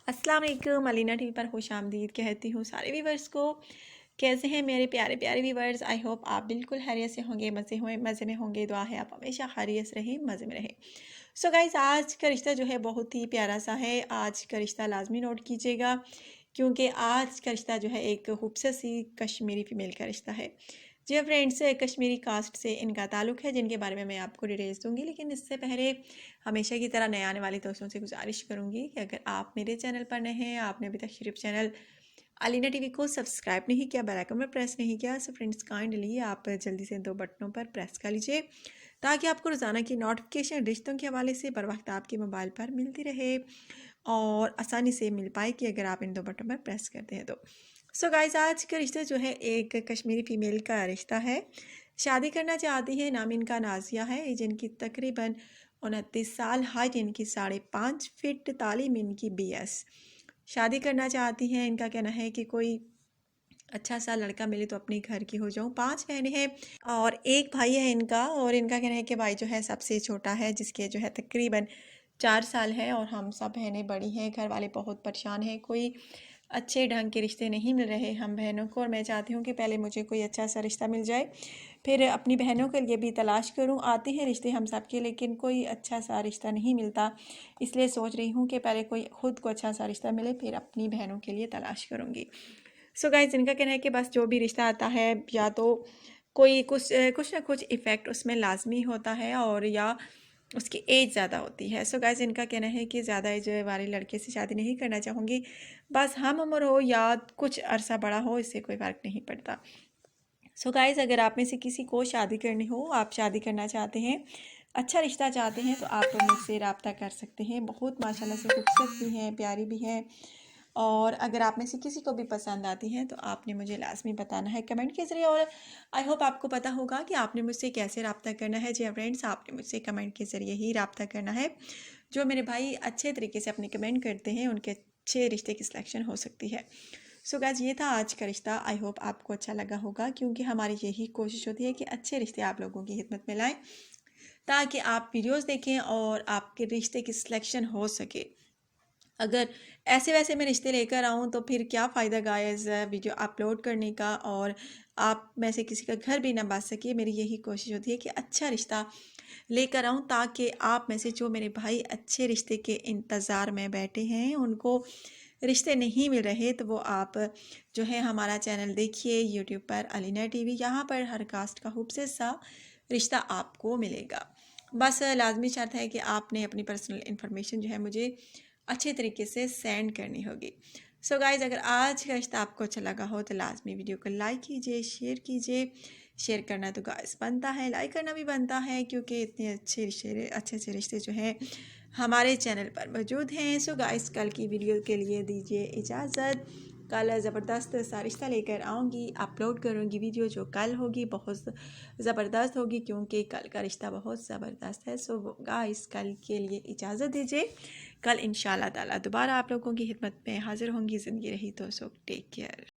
अस्सलाम वालेकुम, अलीना टीवी पर खुशामदीद कहती हूँ सारे व्यूवर्स को। कैसे हैं मेरे प्यारे प्यारे व्यूवर्स? आई होप आप बिल्कुल खैरियत से होंगे, मज़े में होंगे। दुआ है आप हमेशा खैरियत से रहें, मज़े में रहें। सो गाइस, आज का रिश्ता जो है बहुत ही प्यारा सा है। आज का रिश्ता लाजमी नोट कीजिएगा, क्योंकि आज का रिश्ता जो है एक खूबसूरत सी कश्मीरी फ़ीमेल का रिश्ता है। जी हाँ फ्रेंड्स, कश्मीरी कास्ट से इनका ताल्लुक़ है, जिनके बारे में मैं आपको डिटेल्स दूँगी। लेकिन इससे पहले हमेशा की तरह नए आने वाले दोस्तों से गुजारिश करूँगी कि अगर आप मेरे चैनल पर नए हैं, आपने अभी तक सिर्फ चैनल अलीना टीवी को सब्सक्राइब नहीं किया, बेल आइकन में प्रेस नहीं किया, सो फ्रेंड्स काइंडली आप जल्दी से 2 बटनों पर प्रेस कर लीजिए, ताकि आपको रोज़ाना की नोटिफिकेशन रिश्तों के हवाले से बर वक्त आपके मोबाइल पर मिलती रहे और आसानी से मिल पाए कि अगर आप इन 2 बटनों पर प्रेस करते हैं तो। सो गाइस, आज का रिश्ता जो है एक कश्मीरी फ़ीमेल का रिश्ता है। शादी करना चाहती है, नाम इनका नाज़िया है, एज इनकी तकरीबन 29 साल, हाइट इनकी 5.5 फीट, तालीम इनकी BS। शादी करना चाहती हैं, इनका कहना है कि कोई अच्छा सा लड़का मिले तो अपने घर की हो जाऊँ। 5 बहनें हैं और 1 भाई है इनका, और इनका कहना है कि भाई जो है सबसे छोटा है, जिसकी जो है तकरीबन 4 साल है, और हम सब बहनें बड़ी हैं। घर वाले बहुत परेशान हैं, कोई अच्छे ढंग के रिश्ते नहीं मिल रहे हम बहनों को, और मैं चाहती हूँ कि पहले मुझे कोई अच्छा सा रिश्ता मिल जाए, फिर अपनी बहनों के लिए भी तलाश करूँ। आते हैं रिश्ते हम सब के, लेकिन कोई अच्छा सा रिश्ता नहीं मिलता, इसलिए सोच रही हूँ कि पहले कोई खुद को अच्छा सा रिश्ता मिले, फिर अपनी बहनों के लिए तलाश करूँगी। सो गाइस, इनका कहना है कि बस जो भी रिश्ता आता है, या तो कोई कुछ ना कुछ इफ़ेक्ट उसमें लाजमी होता है, और या उसकी एज ज़्यादा होती है। सो गाइस, इनका कहना है कि ज़्यादा एज वाले लड़के से शादी नहीं करना चाहूँगी, बस हम उम्र हो या कुछ अरसा बड़ा हो, इससे कोई फ़र्क नहीं पड़ता। सो गाइस, अगर आप में से किसी को शादी करनी हो, आप शादी करना चाहते हैं, अच्छा रिश्ता चाहते हैं, तो आप लोग मुझसे रब्ता कर सकते हैं। बहुत माशाल्लाह से खूबसूरत भी हैं, प्यारी भी हैं, और अगर आप में से किसी को भी पसंद आती हैं तो आपने मुझे लाजमी बताना है कमेंट के ज़रिए। और आई होप आपको पता होगा कि आपने मुझसे कैसे रब्ता करना है। जी हाँ फ्रेंड्स, आपने मुझसे कमेंट के ज़रिए ही रब्ता करना है। जो मेरे भाई अच्छे तरीके से अपने कमेंट करते हैं, उनके अच्छे रिश्ते की सिलेक्शन हो सकती है। सो गाइस, ये था आज का रिश्ता। आई होप आपको अच्छा लगा होगा, क्योंकि हमारी यही कोशिश होती है कि अच्छे रिश्ते आप लोगों की खिदमत में लाएँ, ताकि आप वीडियोस देखें और आपके रिश्ते की सिलेक्शन हो सके। अगर ऐसे वैसे मैं रिश्ते लेकर आऊँ तो फिर क्या फ़ायदा गाइस वीडियो अपलोड करने का, और आप में से किसी का घर भी ना बच सके। मेरी यही कोशिश होती है कि अच्छा रिश्ता लेकर आऊँ, ताकि आप में से जो मेरे भाई अच्छे रिश्ते के इंतज़ार में बैठे हैं, उनको रिश्ते नहीं मिल रहे, तो वो आप जो है हमारा चैनल देखिए यूट्यूब पर अलीना टीवी। यहाँ पर हर कास्ट का खूबसूरत सा रिश्ता आपको मिलेगा। बस लाजमी शर्त है कि आपने अपनी पर्सनल इन्फॉर्मेशन जो है मुझे अच्छे तरीके से सेंड करनी होगी। सो गाइज़, अगर आज का रिश्ता आपको अच्छा लगा हो तो लाजमी वीडियो को लाइक कीजिए, शेयर कीजिए। शेयर करना तो गाइस बनता है, लाइक करना भी बनता है, क्योंकि इतने अच्छे अच्छे रिश्ते जो हैं हमारे चैनल पर मौजूद हैं। सो गाइस, कल की वीडियो के लिए दीजिए इजाज़त। कल ज़बरदस्त सा रिश्ता लेकर आऊँगी, अपलोड करूँगी वीडियो, जो कल होगी बहुत ज़बरदस्त होगी, क्योंकि कल का रिश्ता बहुत ज़बरदस्त है। सो गाइस, कल के लिए इजाज़त दीजिए। कल इंशाल्लाह ताला दोबारा आप लोगों की खिदमत में हाज़िर होंगी, ज़िंदगी रही तो। So take care.